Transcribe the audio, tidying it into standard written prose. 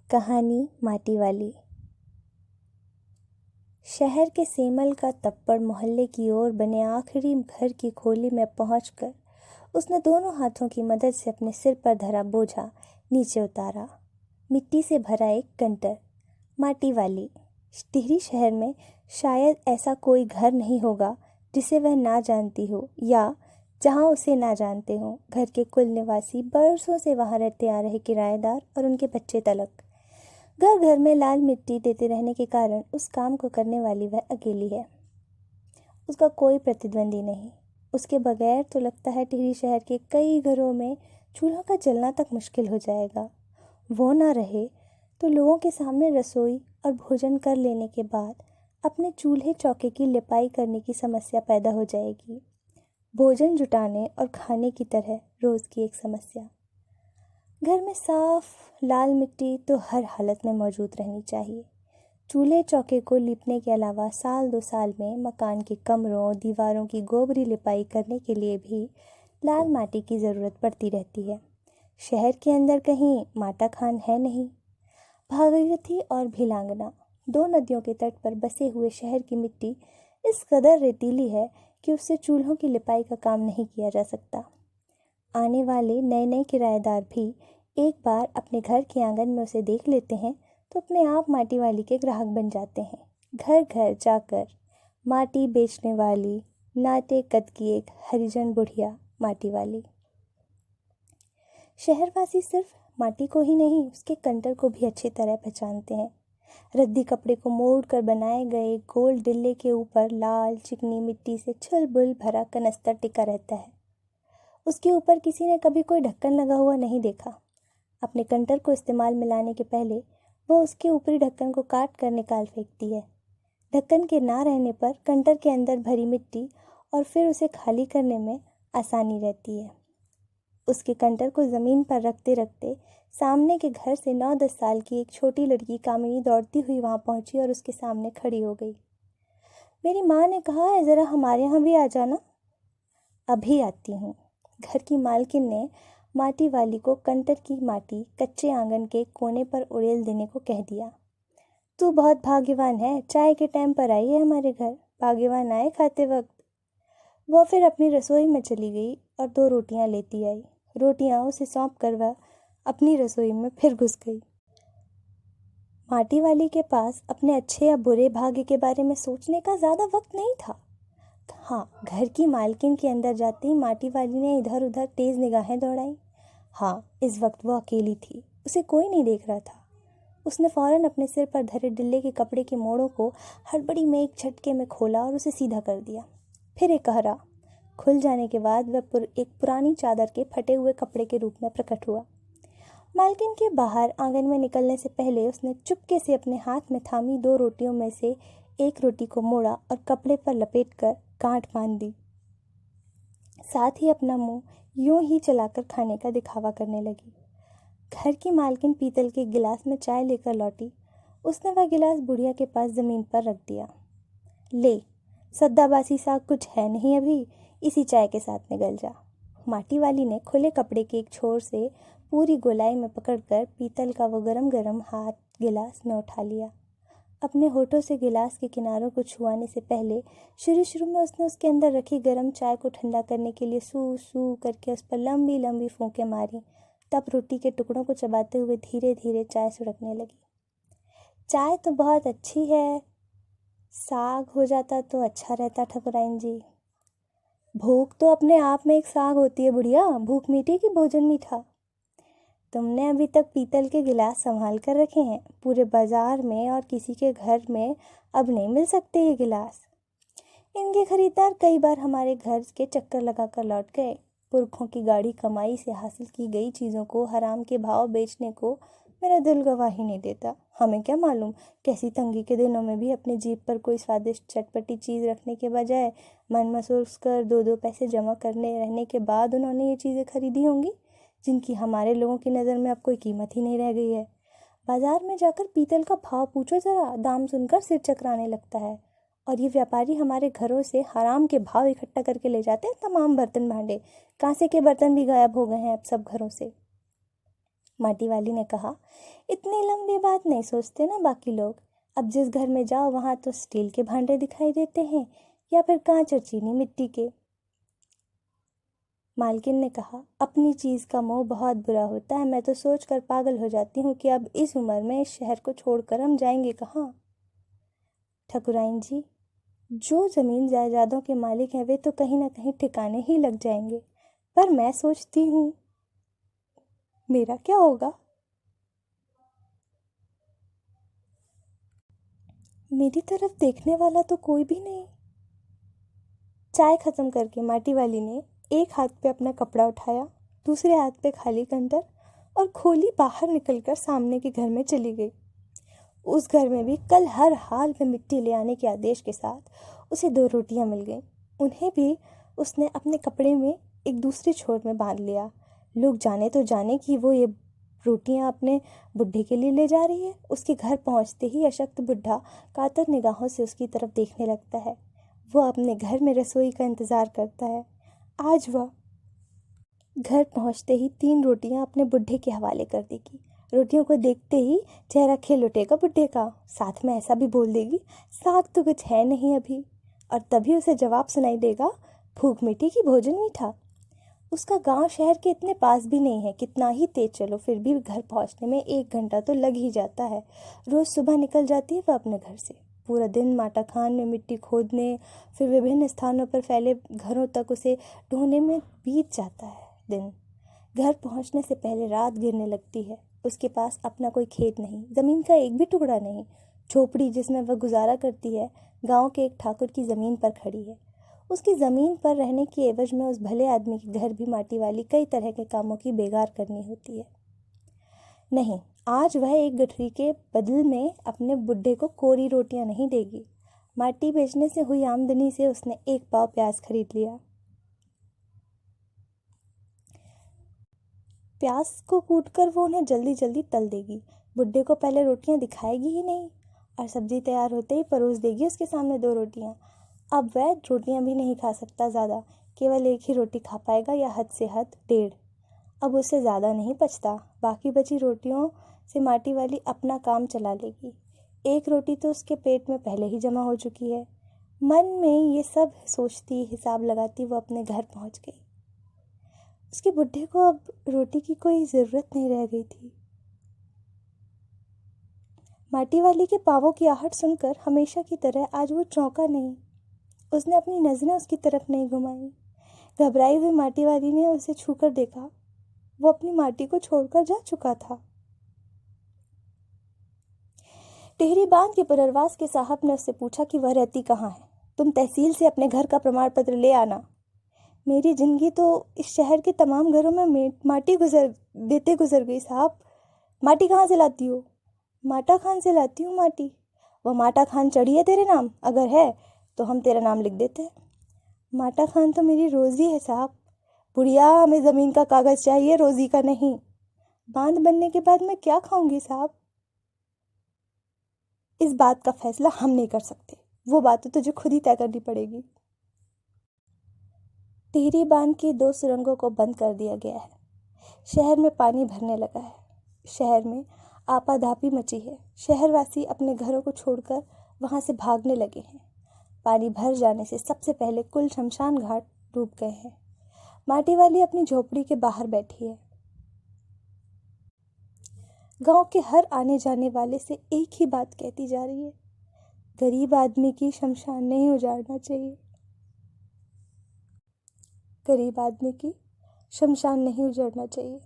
कहानी माटी वाली। शहर के सेमल का तप्पड़ मोहल्ले की ओर बने आखिरी घर की खोली में पहुंचकर उसने दोनों हाथों की मदद से अपने सिर पर धरा बोझा नीचे उतारा। मिट्टी से भरा एक कंटर, माटी वाली। टिहरी शहर में शायद ऐसा कोई घर नहीं होगा जिसे वह ना जानती हो या जहां उसे ना जानते हो। घर के कुल निवासी बरसों से वहां रहते आ रहे किराएदार और उनके बच्चे तलक। घर घर में लाल मिट्टी देते रहने के कारण उस काम को करने वाली वह अकेली है। उसका कोई प्रतिद्वंदी नहीं। उसके बगैर तो लगता है टिहरी शहर के कई घरों में चूल्हा का जलना तक मुश्किल हो जाएगा। वो ना रहे तो लोगों के सामने रसोई और भोजन कर लेने के बाद अपने चूल्हे चौके की लिपाई करने की समस्या पैदा हो जाएगी। भोजन जुटाने और खाने की तरह रोज़ की एक समस्या। घर में साफ लाल मिट्टी तो हर हालत में मौजूद रहनी चाहिए। चूल्हे चौके को लीपने के अलावा साल 2 साल में मकान के कमरों दीवारों की गोबरी लिपाई करने के लिए भी लाल माटी की ज़रूरत पड़ती रहती है। शहर के अंदर कहीं माटा खान है नहीं। भागीरथी और भिलांगना, 2 नदियों के तट पर बसे हुए शहर की मिट्टी इस कदर रेतीली है कि उससे चूल्हों की लिपाई का काम नहीं किया जा सकता। आने वाले नए नए किराएदार भी एक बार अपने घर के आंगन में उसे देख लेते हैं तो अपने आप माटी वाली के ग्राहक बन जाते हैं। घर घर जाकर माटी बेचने वाली नाटे कद की एक हरिजन बुढ़िया माटी वाली। शहरवासी सिर्फ माटी को ही नहीं उसके कंटर को भी अच्छी तरह पहचानते हैं। रद्दी कपड़े को मोड़ कर बनाए गए गोल डिल्ले के ऊपर लाल चिकनी मिट्टी से छुलबुल भरा कनस्तर टिका रहता है। उसके ऊपर किसी ने कभी कोई ढक्कन लगा हुआ नहीं देखा। अपने कंटर को इस्तेमाल में लाने के पहले वह उसके ऊपरी ढक्कन को काट कर निकाल फेंकती है। ढक्कन के ना रहने पर कंटर के अंदर भरी मिट्टी और फिर उसे खाली करने में आसानी रहती है। उसके कंटर को ज़मीन पर रखते रखते सामने के घर से 9-10 साल की एक छोटी लड़की कामिनी दौड़ती हुई वहाँ पहुँची और उसके सामने खड़ी हो गई। मेरी माँ ने कहा है ज़रा हमारे यहाँ भी आ जाना। अभी आती हूँ, घर की मालकिन ने माटी वाली को कंटर की माटी कच्चे आंगन के कोने पर उड़ेल देने को कह दिया। तू बहुत भाग्यवान है, चाय के टाइम पर आई है हमारे घर। भाग्यवान आए खाते वक्त। वह फिर अपनी रसोई में चली गई और 2 रोटियां लेती आई। रोटियां उसे सौंप कर वह अपनी रसोई में फिर घुस गई। माटी वाली के पास अपने अच्छे या बुरे भाग्य के बारे में सोचने का ज़्यादा वक्त नहीं था। हाँ, घर की मालकिन के अंदर जाती माटी वाली ने इधर उधर तेज़ निगाहें दौड़ाई। हाँ, इस वक्त वो अकेली थी, उसे कोई नहीं देख रहा था। उसने फ़ौरन अपने सिर पर धरे डिल्ले के कपड़े के मोड़ों को हड़बड़ी में एक झटके में खोला और उसे सीधा कर दिया। फिर एक कहरा खुल जाने के बाद वह एक पुरानी चादर के फटे हुए कपड़े के रूप में प्रकट हुआ। मालकिन के बाहर आंगन में निकलने से पहले उसने चुपके से अपने हाथ में थामी 2 रोटियों में से एक रोटी को मोड़ा और कपड़े पर लपेटकर गांठ बांध दी। साथ ही अपना मुंह यूं ही चलाकर खाने का दिखावा करने लगी। घर की मालकिन पीतल के गिलास में चाय लेकर लौटी। उसने वह गिलास बुढ़िया के पास ज़मीन पर रख दिया। ले, सद्दाबासी सा कुछ है नहीं अभी, इसी चाय के साथ निगल जा। माटी वाली ने खुले कपड़े के एक छोर से पूरी गोलाई में पकड़कर पीतल का वो गरम गरम हाथ गिलास में उठा लिया। अपने होठों से गिलास के किनारों को छुआने से पहले शुरू में उसने उसके अंदर रखी गर्म चाय को ठंडा करने के लिए सू सू करके उस पर लंबी लंबी फूंकें मारी। तब रोटी के टुकड़ों को चबाते हुए धीरे धीरे चाय सुड़कने लगी। चाय तो बहुत अच्छी है, साग हो जाता तो अच्छा रहता ठकुराइन जी। भूख तो अपने आप में एक साग होती है बुढ़िया, भूख मीठी कि भोजन मीठा। तुमने अभी तक पीतल के गिलास संभाल कर रखे हैं, पूरे बाजार में और किसी के घर में अब नहीं मिल सकते ये गिलास। इनके खरीदार कई बार हमारे घर के चक्कर लगा कर लौट गए। पुरखों की गाढ़ी कमाई से हासिल की गई चीज़ों को हराम के भाव बेचने को मेरा दिल गवाही नहीं देता। हमें क्या मालूम कैसी तंगी के दिनों में भी अपनी जीभ पर कोई स्वादिष्ट चटपटी चीज़ रखने के बजाय मन महसूस कर 2-2 पैसे जमा करने रहने के बाद उन्होंने ये चीज़ें खरीदी होंगी जिनकी हमारे लोगों की नज़र में अब कोई कीमत ही नहीं रह गई है। बाजार में जाकर पीतल का भाव पूछो ज़रा, दाम सुनकर सिर चकराने लगता है। और ये व्यापारी हमारे घरों से हराम के भाव इकट्ठा करके ले जाते हैं तमाम बर्तन भांडे। कांसे के बर्तन भी गायब हो गए हैं अब सब घरों से। माटी वाली ने कहा, इतनी लंबी बात नहीं सोचते ना बाकी लोग। अब जिस घर में जाओ वहाँ तो स्टील के भांडे दिखाई देते हैं या फिर कांच और चीनी मिट्टी के। मालकिन ने कहा, अपनी चीज़ का मोह बहुत बुरा होता है। मैं तो सोच कर पागल हो जाती हूँ कि अब इस उम्र में इस शहर को छोड़कर हम जाएंगे कहाँ। ठकुराइन जी, जो ज़मीन जायदादों के मालिक हैं वे तो कहीं ना कहीं ठिकाने ही लग जाएंगे, पर मैं सोचती हूँ मेरा क्या होगा। मेरी तरफ देखने वाला तो कोई भी नहीं। चाय खत्म करके माटी वाली ने एक हाथ पे अपना कपड़ा उठाया, दूसरे हाथ पे खाली कंटर और खोली बाहर निकलकर सामने के घर में चली गई। उस घर में भी कल हर हाल में मिट्टी ले आने के आदेश के साथ उसे 2 रोटियां मिल गईं। उन्हें भी उसने अपने कपड़े में एक दूसरे छोर में बांध लिया। लोग जाने तो जाने कि वो ये रोटियां अपने बुढ़े के लिए ले जा रही है। उसके घर पहुंचते ही अशक्त बुढ़ा कातर निगाहों से उसकी तरफ देखने लगता है। वह अपने घर में रसोई का इंतज़ार करता है। आज वह घर पहुंचते ही 3 रोटियां अपने बुढ़े के हवाले कर देगी। रोटियों को देखते ही चेहरा खिल उठेगा बुढ़े का। साथ में ऐसा भी बोल देगी, साग तो कुछ है नहीं अभी। और तभी उसे जवाब सुनाई देगा, भूख मिटी कि भोजन मीठा। उसका गांव शहर के इतने पास भी नहीं है। कितना ही तेज चलो फिर भी घर पहुंचने में 1 घंटा तो लग ही जाता है। रोज़ सुबह निकल जाती है वह अपने घर से। पूरा दिन माटा खान में मिट्टी खोदने, फिर विभिन्न स्थानों पर फैले घरों तक उसे ढूंढने में बीत जाता है दिन। घर पहुंचने से पहले रात गिरने लगती है। उसके पास अपना कोई खेत नहीं, ज़मीन का एक भी टुकड़ा नहीं। झोपड़ी जिसमें वह गुजारा करती है गांव के एक ठाकुर की ज़मीन पर खड़ी है। उसकी ज़मीन पर रहने की एवज में उस भले आदमी के घर भी माटी वाली कई तरह के कामों की बेगार करनी होती है। नहीं, आज वह एक गठरी के बदल में अपने बुढ़े को कोरी रोटियां नहीं देगी। माटी बेचने से हुई आमदनी से उसने 1 पाव प्याज खरीद लिया। प्याज को कूटकर वो उन्हें जल्दी जल्दी तल देगी। बुढ़े को पहले रोटियां दिखाएगी ही नहीं और सब्जी तैयार होते ही परोस देगी उसके सामने 2 रोटियां। अब वह रोटियां भी नहीं खा सकता ज़्यादा, केवल 1 ही रोटी खा पाएगा या हद से हद 1.5। अब उससे ज़्यादा नहीं बचता। बाकी बची रोटियों से माटी वाली अपना काम चला लेगी। 1 रोटी तो उसके पेट में पहले ही जमा हो चुकी है। मन में ये सब सोचती, हिसाब लगाती वो अपने घर पहुंच गई। उसके बुढ़े को अब रोटी की कोई ज़रूरत नहीं रह गई थी। माटी वाली के पाँवों की आहट सुनकर हमेशा की तरह आज वो चौंका नहीं। उसने अपनी नज़रें उसकी तरफ नहीं घुमाई। घबराई हुई माटी वाली ने उसे छूकर देखा। वो अपनी माटी को छोड़कर जा चुका था। टिहरी बांध के पुनर्वास के साहब ने उससे पूछा कि वह रहती कहाँ है। तुम तहसील से अपने घर का प्रमाण पत्र ले आना। मेरी जिंदगी तो इस शहर के तमाम घरों में माटी गुजर गई साहब। माटी कहाँ से लाती हो? माटा खान से लाती हूँ माटी। वो माटा खान चढ़ी है तेरे नाम? अगर है तो हम तेरा नाम लिख देते हैं। माटा खान तो मेरी रोज़ी है साहब। बुढ़िया, हमें ज़मीन का कागज़ चाहिए, रोज़ी का नहीं। बांध बनने के बाद मैं क्या खाऊंगी साहब? इस बात का फैसला हम नहीं कर सकते। वो बात तो तुझे खुद ही तय करनी पड़ेगी। टिहरी बांध की 2 सुरंगों को बंद कर दिया गया है। शहर में पानी भरने लगा है। शहर में आपाधापी मची है। शहरवासी अपने घरों को छोड़कर वहां से भागने लगे हैं। पानी भर जाने से सबसे पहले कुल शमशान घाट डूब गए हैं। माटी वाली अपनी झोपड़ी के बाहर बैठी है। गांव के हर आने जाने वाले से एक ही बात कहती जा रही है, गरीब आदमी की शमशान नहीं उजाड़ना चाहिए। गरीब आदमी की शमशान नहीं उजाड़ना चाहिए।